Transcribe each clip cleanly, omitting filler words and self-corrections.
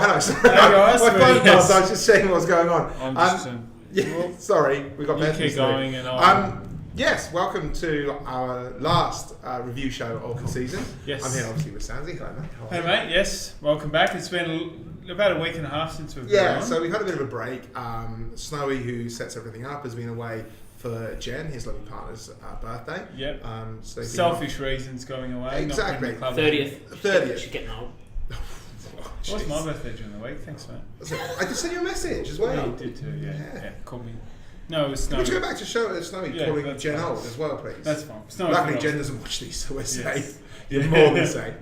hello. guys. My phone buzzed. I was just checking what was going on. Well, sorry, we got you keep going and yes, welcome to our last review show of the season. Yes. I'm here obviously with Sandsy. Hello, mate. How are Hey, you? mate. Yes, welcome back. It's been about a week and a half since we've been Yeah, on. so we've had a bit of a break. Snowy, who sets everything up, has been away for Jen, his lovely partner's birthday. Yep. So Selfish reasons going away. Exactly. Not bringing the club 30th. She's getting old. It was my birthday during the week. Thanks, mate. I just sent you a message as well. Yeah, you did too. Yeah. Call me. No, it was Snowy. Would you go back to show Snowy calling Jen old as well, please? That's fine. Luckily, Jen doesn't watch these, so we're safe. Yes. You're more than safe.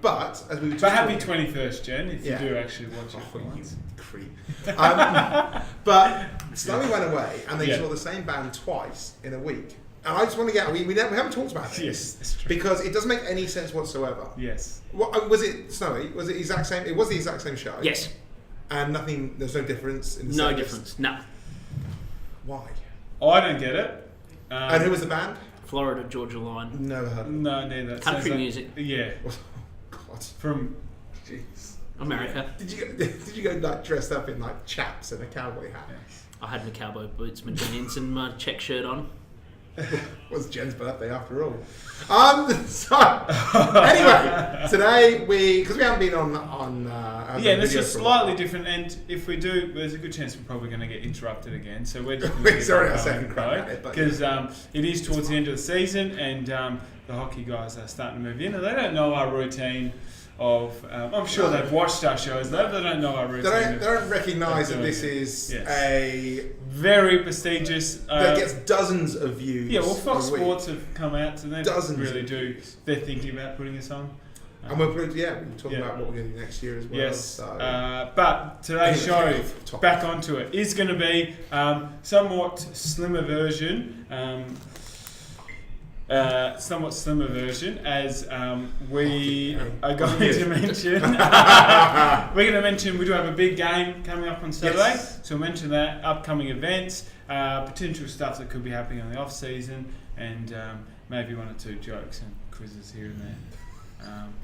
But as we were But happy 21st, Jen, if you do actually watch it for you once. creep. But Snowy went away, and they saw the same band twice in a week. And I just want to get... We haven't talked about this. Yes, that's true. Because it doesn't make any sense whatsoever. Yes. What, was it, Snowy? Was it the exact same? It was the exact same show? Yes. And nothing... There's no difference in the No service? difference. No. Why? I don't get it. And who was the band? Florida Georgia Line. Never heard of it. No, neither. It Country sounds music. Yeah. God. From... Jeez. America. Did you go like dressed up in like chaps and a cowboy hat? Yes. I had my cowboy boots, my jeans, and my check shirt on. It was Jen's birthday after all. So anyway, today because we haven't been on this video is for a slightly while. different, and if we do, there's a good chance we're probably going to get interrupted again. So we're just Sorry, I second crack at it, but because it is towards the end of the season, and the hockey guys are starting to move in, and they don't know our routine. I'm sure they've watched our shows, though. They don't know our routine. They don't recognise that this is a very prestigious. that gets dozens of views. Yeah, well, Fox a week. Sports have come out, so they Dozens really of do. views. They're thinking about putting us on. And we're talking about what we're going to do next year as well. Yes, So. but today's show, Topic. back onto it, is going to be somewhat slimmer version. Somewhat slimmer version, as we are going to mention. We're going to mention we do have a big game coming up on Saturday, so we'll mention that, upcoming events, potential stuff that could be happening on the off season, and maybe one or two jokes and quizzes here and there.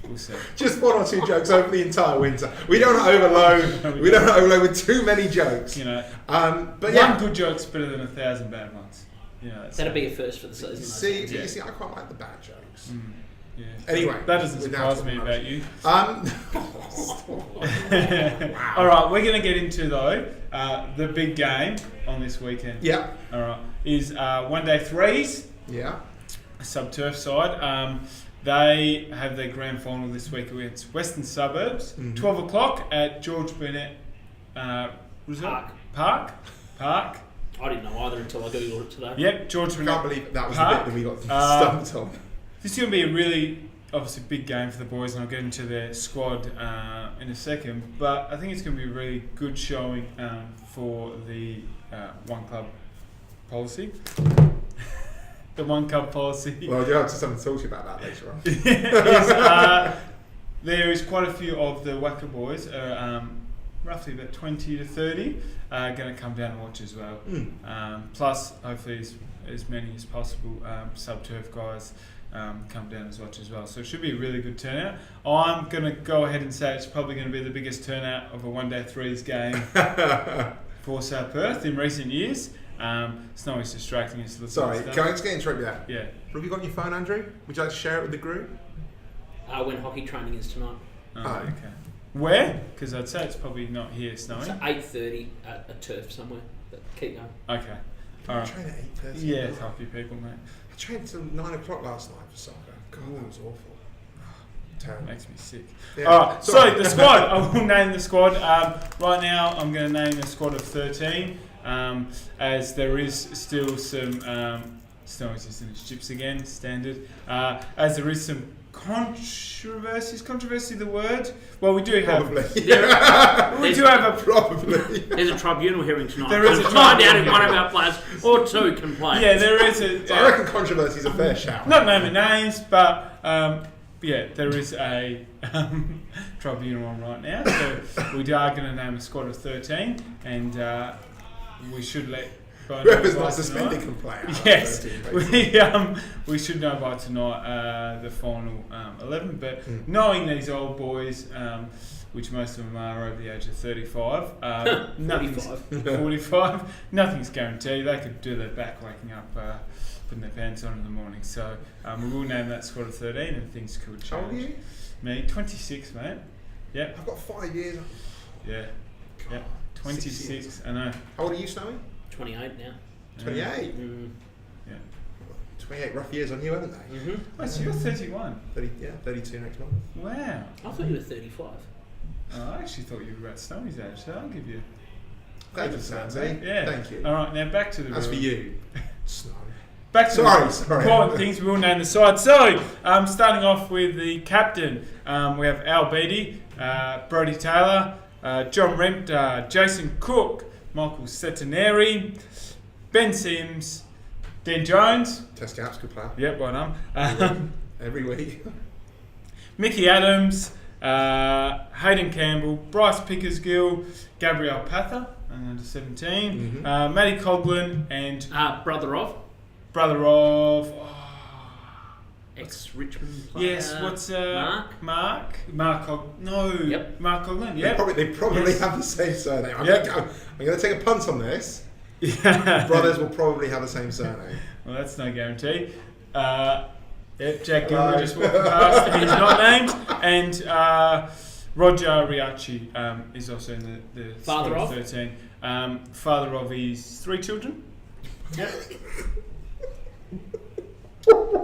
We'll see. Just one or two jokes over the entire winter. We don't overload. We don't overload with too many jokes. You know, but one good joke's better than 1,000 bad ones. You know, That'd be a first for the season. You see, I quite like the bad jokes. Yeah. Anyway, that doesn't we're now surprise me talking about you. Wow. All right, we're going to get into though the big game on this weekend. Yeah. All right, is one day threes. Yeah. Sub turf side. They have their grand final this week against Western Suburbs. 12 o'clock at George Burnett Park. I didn't know either until I googled it today. Yep, George I Burnett can't believe that was Park. the bit that we got stumped on. This is going to be a really, obviously, big game for the boys, and I'll get into their squad in a second. But I think it's going to be a really good showing for the one club policy. The one club policy. Well, you'll have something to talk to you about that later on. Yes, there is quite a few of the Wacker boys, roughly about 20 to 30, going to come down and watch as well. Plus, hopefully, as many as possible sub-turf guys come down and watch as well. So it should be a really good turnout. I'm going to go ahead and say it's probably going to be the biggest turnout of a one-day threes game for South Perth in recent years. Snowy's distracting us. Sorry, can I just get interrupt you there? Yeah. Have you got your phone, Andrew? Would you like to share it with the group? When hockey training is tonight. Oh, okay. Where? Because I'd say it's probably not here, Snowy. It's at 8:30 at a turf somewhere. But keep going. Okay. I All right. train at 8:30. Yeah, hockey people, mate. I trained till 9 o'clock last night for soccer. God, that was awful. Terrible. Makes me sick. Yeah. All right, so Sorry. the squad. I will name the squad. Right now, I'm going to name a squad of 13, as there is still some... Snowy's just in his chips again, standard. As there is some controversies. Controversy, the word? Well, we do have... Probably. We do have a... Probably. There's a tribunal hearing tonight. There is a find out if tribunal. one of our players or two can play. Yeah, there is a... So I reckon controversy is a fair shout. Not naming names, but yeah, there is a tribunal on right now. So we are going to name a squad of 13, and we should let... Whoever's not suspended can play. Yes, we should know by tonight the final 11. But knowing these old boys, which most of them are over the age of 35. 45. 45. Nothing's guaranteed. They could do their back waking up, putting their pants on in the morning. So we will name that squad of 13, and things could change. How old are you? Me, 26, mate. Yep. I've got 5 years. Yeah. God, Yep. 26. years. I know. How old are you, Snowy? 28 now. 28. Yeah. 28 rough years on you, haven't they? Mm-hmm. Oh, so you're 31. 32 next month. Wow. I thought you were 35. Oh, I actually thought you were about Snowy's age, so I'll give you. Thank you, Sandsy. Yeah. Thank you. All right, now back to the. As for you, Snow. Back to Sorry. important things. We will name the side. So, starting off with the captain, we have Al Beatty, Brodie Taylor, John Rempt, Jason Cook, Michael Setineri, Ben Sims, Dan Jones. Test Caps, good player. Yep, well done. Every week. Mickey Adams, Hayden Campbell, Bryce Pickersgill, Gabriel Pather, under 17, Matty Coughlin, and Brother of ex-Richmond player. yes, what's Mark? Mark Yep. Mark Coughlin. They Yep. probably Yes. have the same surname. I'm Yep. going to take a punt on this. Yeah. Brothers will probably have the same surname. Well, that's no guarantee. Yep, Jack Gilmer just walking past. He's not named. And Roger Riachi is also in the Father squad of? 13. Father of his 3 children. Yep.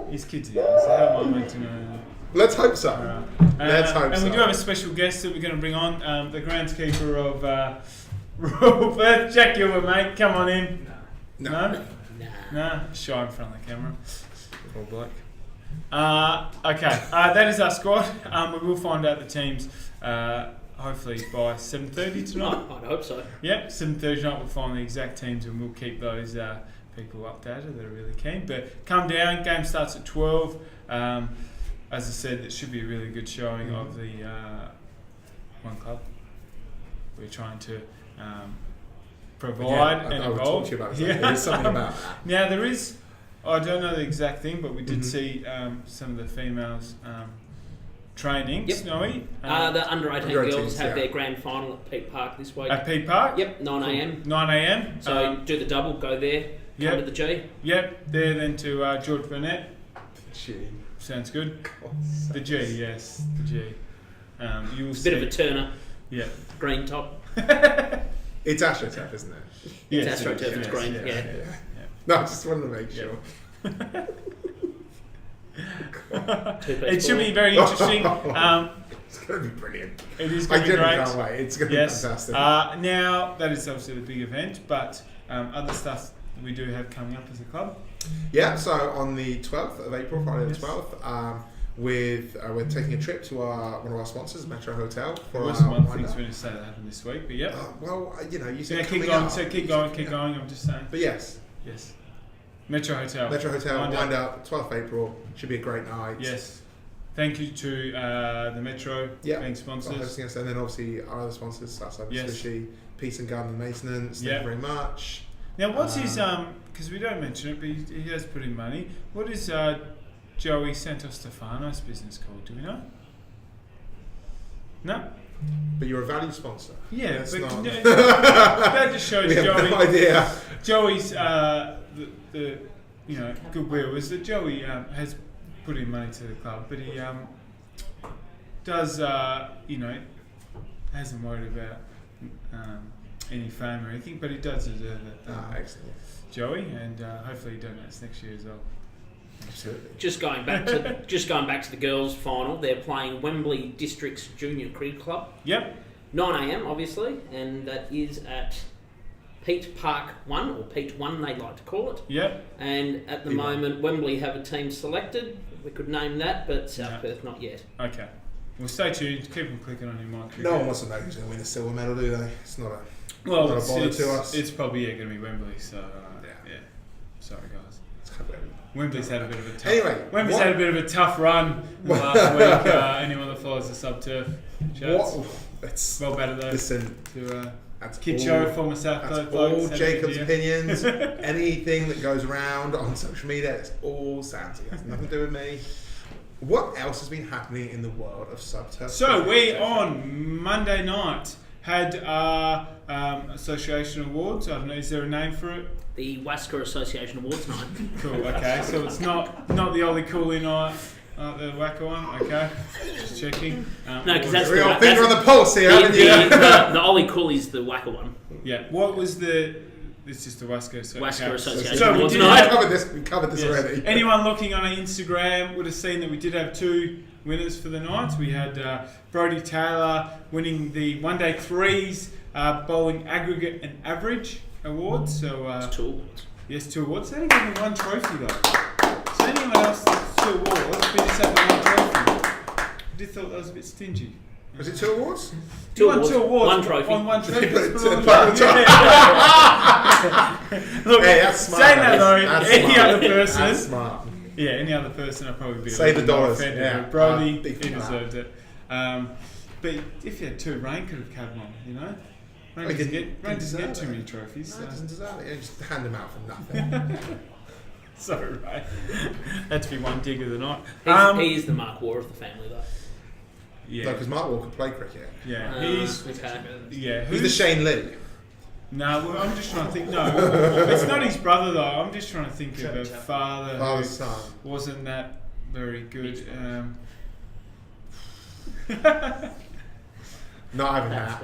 His kids are young, so how am I meant to know? Let's hope so. Let's hope and so. we do have a special guest that we're going to bring on, the groundskeeper of Royal Perth, Jack Gilbert, mate. Come on in. No. Nah. No? Shy in front of the camera. Poor bloke. Okay, that is our squad. We will find out the teams hopefully by 7:30 tonight. I'd hope so. Yep, 7:30 tonight we'll find the exact teams and we'll keep those people updated that are really keen. But come down, game starts at 12. As I said, it should be a really good showing of the one club. We're trying to provide and I will talk evolve. to you about that. There is something about that. Now there is, I don't know the exact thing, but we did see some of the females training. Yep. Snowy. The under-18 under 18s, girls have yeah. their grand final at Peak Park this week. At Peak Park? Yep, 9am. 9am. So do the double, go there, come to the G. Yep, there then to George Burnett. Gee. Sounds good. God's The G, yes, the G. You will It's a see. bit of a turner, Yeah. green top. It's AstroTurf, isn't it? Yes, AstroTurf, it's green, yeah. No, I just wanted to make sure. It should be very interesting. It's going to be brilliant. It is I going to be genuinely great. can't wait. It's going to Yes. be fantastic. Now, that is obviously the big event, but other stuff we do have coming up as a club. Yeah, so on the 12th of April, Friday Yes. the 12th, we're taking a trip to one of our sponsors, Metro Hotel. For There was one wind thing up. to really say that happened this week, but yep. Well, you Yeah, said keep coming going, up. so keep going, I'm just saying. But yes, Yes. Metro Hotel. Metro Hotel, Wind wind up. up, 12th April, should be a great night. Yes. Thank you to the Metro being sponsors. Hosting us, and then obviously our other sponsors, Southside Yes. Sushi, Peace and Garden Maintenance, thank Yep. you very much. Now, what's his, because we don't mention it, but he has put in money. What is Joey Santos Stefano's business called? Do we know? No? But you're a valued sponsor. Yeah, That's but not- that just shows we have Joey. no idea. Joey's the goodwill is that Joey has put in money to the club, but he does hasn't worried about any fame or anything, but he does deserve it. Excellent. Joey, and hopefully he donates next year as well. Absolutely. Just going back to the girls' final, they're playing Wembley District's Junior Cricket Club. Yep. 9am, obviously, and that is at Peat Park 1, or Peat 1 they like to call it. Yep. And at the moment, Wembley have a team selected. We could name that, but South Perth not yet. Okay. Well, stay tuned. Keep on clicking on your mic. No one wants to know who's going to win the silver medal, do they? It's not a Well, not a bother to us. it's probably going to be Wembley. So yeah. Sorry, guys. Wembley's had a bit of a tough. Anyway, Wembley's had a bit of a tough run last week. Anyone that follows the sub turf charts, well better though. Listen, to that's Kid all, Show, former South that's Perth all bloke, said Jacob's it, yeah. opinions. Anything that goes around on social media, it's all Sandsy. It has nothing to do with me. What else has been happening in the world of subturf? So we on Monday night had our association awards. I don't know, is there a name for it? The Wasker Association Awards night. Cool. Okay, so it's not the Ollie Cooley night. The Wacker one, okay. Just checking. No, because that's Real finger on the pulse here, haven't you? the Ollie Cooley's the Wacker one. Yeah. What was the? It's just the Wasker Association. So Awards we night. covered this already. Anyone looking on our Instagram would have seen that we did have 2 winners for the night. We had Brodie Taylor winning the one day threes bowling aggregate and average awards. So It's 2 awards. yes, 2 awards. They only gave me 1 trophy though. So anyone else that's 2 awards, we just had the 1 trophy. I did thought that was a bit stingy. Was it 2 awards? You won 2 awards. 1 trophy. On 1 trophy. Put it That's to the all bottom I'm- Look, Hey, that's smart. saying that though, That's any smart. other person, That's smart. yeah, any other person, I'd probably be Save the a little more dollars, offended. yeah. But Brodie, Big he fan. deserved it. But if you had 2, Rain could have come on, you know. Rain He doesn't didn't get deserve too it. many trophies. No, it So. doesn't deserve it. Just hand them out for nothing. Sorry, Ray. That's be one dig of the night. He is the Mark Waugh of the family, though. Yeah, No, because Mark Walker played cricket. yeah. He's okay. yeah. He's the Shane Lee. No, well, I'm just trying to think. No, it's not his brother though. I'm just trying to think of a father Father's who son. wasn't that very good. Not having that.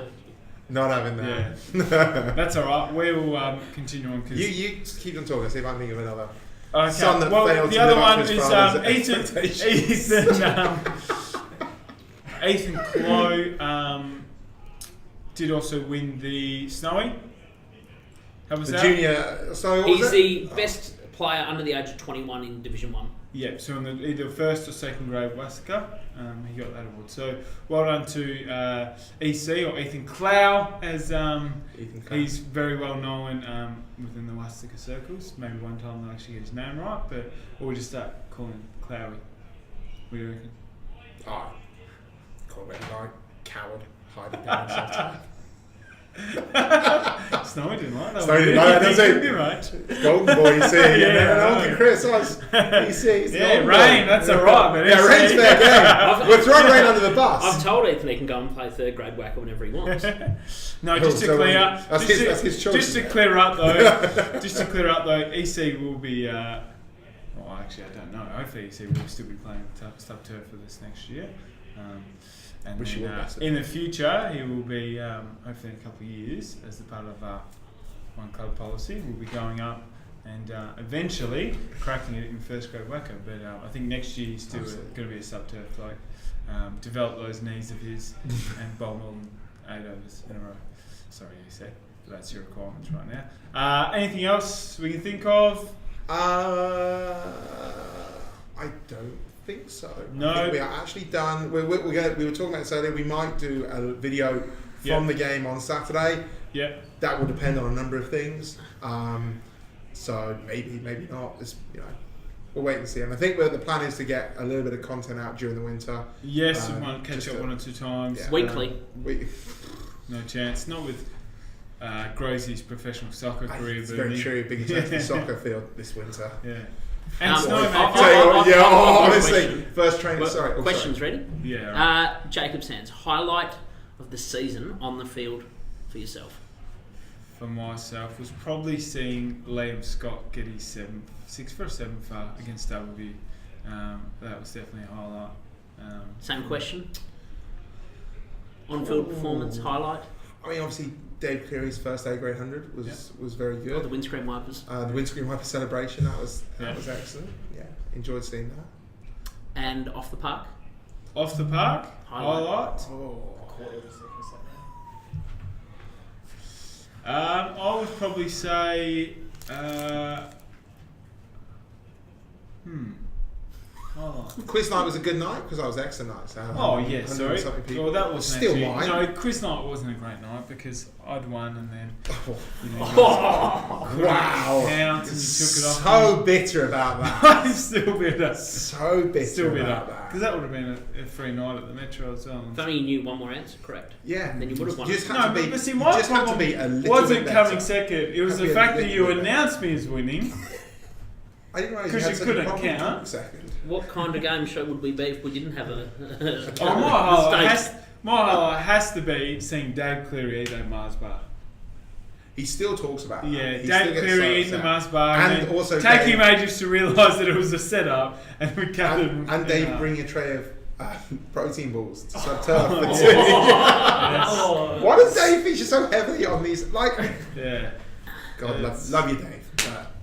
Not having Yeah, that. that's all right. We'll continue on. Cause You just keep on talking. See if I can think of another. okay. son that well, failed the to other live up one to his is father's Ethan. expectations. Ethan Clough did also win the Snowy. How was The that? junior. So what He's was the best player under the age of 21 in Division 1. Yeah, so in the, either first or second grade Wasker, he got that award. So well done to EC or Ethan Clough, as Ethan Clough. he's very well known within the Wasker circles. Maybe one time they'll actually get his name right, but or we'll just start calling him Cloughy. What do you reckon? Oh, call him like coward, hiding down himself. Snowy didn't like that. Snowy didn't like that, does he? Did he, mate? Golden boy, you see. Yeah, Uncle Chris, you see. He's the Yeah, golden Rain, boy. that's alright, but Yeah, Rain's fair game. We're throwing Rain under the I've bus. told Ethan he can go and play third grade whacker whenever he wants. No, just to So, clear, that's his choice. Just to clear up though, EC will be. Well, actually, I don't know. Hopefully, EC will still be playing sub turf for this next year. And Wish then, you all the best. in the future, he will be hopefully in a couple of years as the part of one club policy. We'll be going up and eventually cracking it in first grade whacker. But I think next year he's still going to be a sub turf. Like develop those knees of his and bowl more than 8 overs in a row. Sorry, EC. That's your requirements right now. Anything else we can think of? I don't think so. No. I think we are actually done. We were talking about this earlier. We might do a video from the game on Saturday. Yeah. That will depend on a number of things. So maybe not. It's, we'll wait and see. And I think the plan is to get a little bit of content out during the winter. Yes, we might catch just up 1 or 2 times. Yeah. Weekly. No chance. Not with Grosie's professional soccer career. It's but very true. Big into the soccer field this winter. Yeah. And Um, Snow, mate. Honestly, first training. Well, Sorry. questions ready? Yeah. Right. Jacob Sands, highlight of the season on the field for yourself. For myself, was probably seeing Liam Scott get his 6 for a 7 far against W. That was definitely a highlight. Same question. On-field performance highlight. I mean, obviously, Dave Cleary's first A grade 100 was very Oh, good. the windscreen wipers. The windscreen wiper celebration that was Yeah. excellent. Yeah, enjoyed seeing that. And off the park. Off the park, Highlight. highlight. Oh, I would probably say. Highlight. quiz night was a good night because I was excellent night. So Oh yeah, sorry. Well, that was still actually, mine. No, quiz night wasn't a great night because I'd won and then you know, Wow, pounds and you took it off. so bitter about that. I'm still bitter. So bitter Still bitter about that. because that would have been a free night at the Metro as well. If only you knew one more answer, correct? Yeah, Then you would have won. You just No, had to be. but see, you my just had to problem be a little wasn't bit coming better. second. It was Had to the be a fact that little you bit better. announced me as winning. I didn't realise 'Cause had you such a couldn't problem count. for a second. What kind of game show would we be if we didn't have a My highlight has to be seeing Dave Cleary eat that Mars bar. He still talks about that. Yeah, He still Dave gets Cleary so eating the upset. Mars bar And and also taking him Dave- ages to realise that it was a setup and we cut him. And Dave bringing a tray of protein balls to sub turf. Oh. Why does Dave feature so heavily on these? Like, Yeah. God, love you, Dave.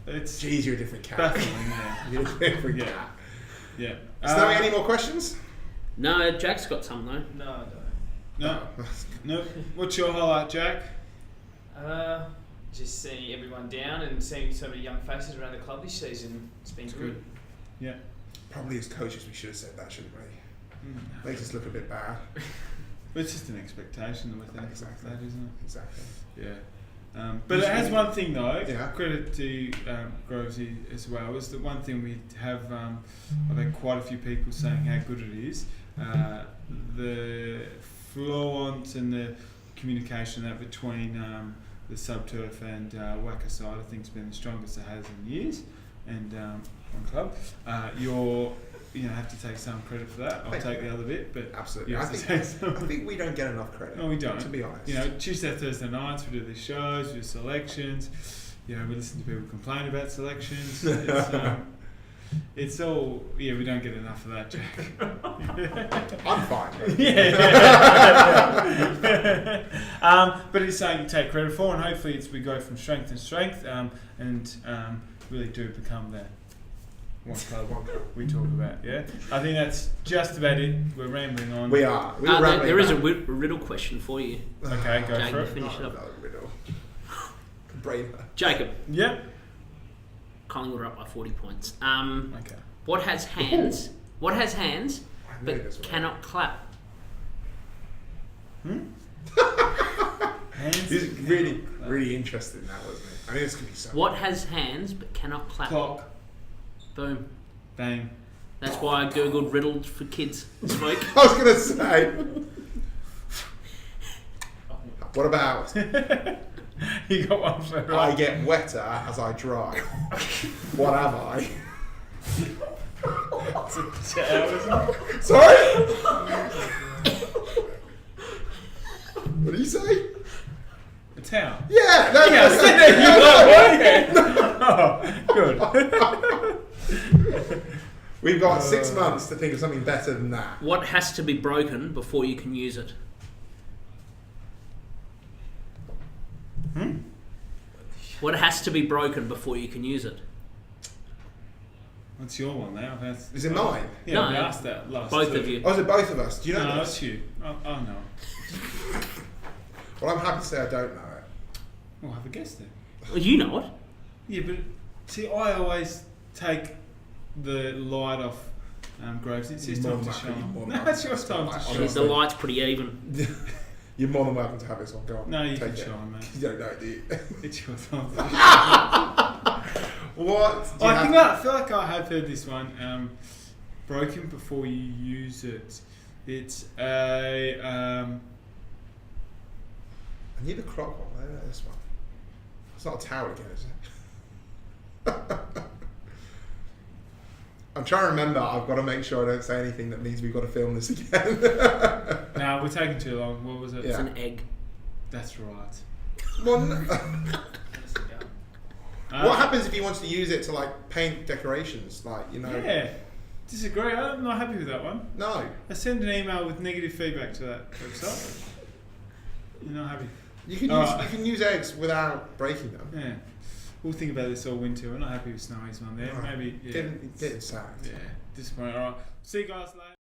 But It's geez, you're a different cat. baffling, yeah. You're a different Yeah. cat. Yeah. Snowy, any more questions? No, Jack's got some though. No, I No. No. What's your highlight, Jack? don't. Just seeing everyone down and seeing so many young faces around the club this season. It's been good. Yeah. Probably as coaches, we should have said that, shouldn't we? Makes us look a bit bad. But it's just an expectation with things Exactly. like that, isn't Exactly. it? Yeah. But it has one thing though. Yeah. Credit to Grovesy as well. Is that one thing we have? I've had quite a few people saying how good it is. The flow-ons and the communication that between the sub-turf and Wacker side, I think, has been the strongest it has in years. And on club, you have to take some credit for that. I'll Thank take you. the other bit, but Absolutely. you I have to think, take some. I think we don't get enough credit. No, we don't. To be honest. Tuesday, Thursday nights we do these shows, we do selections. We listen to people complain about selections. It's all we don't get enough of that, Jack. I'm fine. But it's something you take credit for, and hopefully we go from strength to strength, and really do become that one club we talk about. Yeah, I think that's just about it. We're rambling on. We are. We're rambling there is a back. riddle question for you. Okay, go Jack, for you it. finish it up. Another riddle. Braver. Jacob, Yep. Collingwood are up by 40 points. Okay. What has hands? What has hands I knew this but one. cannot clap? Hands He's and really, clap. really interested in that, wasn't he? I think it's gonna be so. What has hands but cannot clap? Clock. Boom. Bang. That's why I googled riddles for kids this week. I was gonna say. What about You got one for I right. get wetter as I dry? What am I? It's a towel, isn't it? Sorry. What do you say? A towel. Yeah. No. Yeah, I said that you got one. Oh, good. We've got 6 months to think of something better than that. What has to be broken before you can use it? What has to be broken before you can use it? What's your one now? Is it mine? Yeah, No, I asked that last. both two. of you. Oh, is it both of us? Do you know No, this? that's you. Oh no. Well, I'm happy to say I don't know it. Well, have a guess then. Well, you know it. Yeah, but see, I always take the light off Groves. It's his More time to than welcome, shine. more than No, welcome. it's your time to Like, shine. honestly. The light's pretty even. You're more than welcome to have this one. Go on. No, you take can it. shine, mate. You don't know, do you? It's your time to shine. What? Do I you think have- I feel like I have heard this one. Broken before you use it. It's a. I need the clock one. I don't know this one. It's not a tower again, is it? I'm trying to remember. I've got to make sure I don't say anything that means we've got to film this again. No, we're taking too long. What was it? Yeah. It's an egg. That's right. One. Honest to God. What happens if he wants to use it to like paint decorations? Like Yeah. Disagree. I'm not happy with that one. No. I send an email with negative feedback to that website. You're not happy. You can Alright. you can use eggs without breaking them. Yeah. We'll think about this all winter. We're not happy with Snowy's one there. Right. Maybe. Yeah. Get it sacked. Yeah. Disappointing. All right. See you guys later.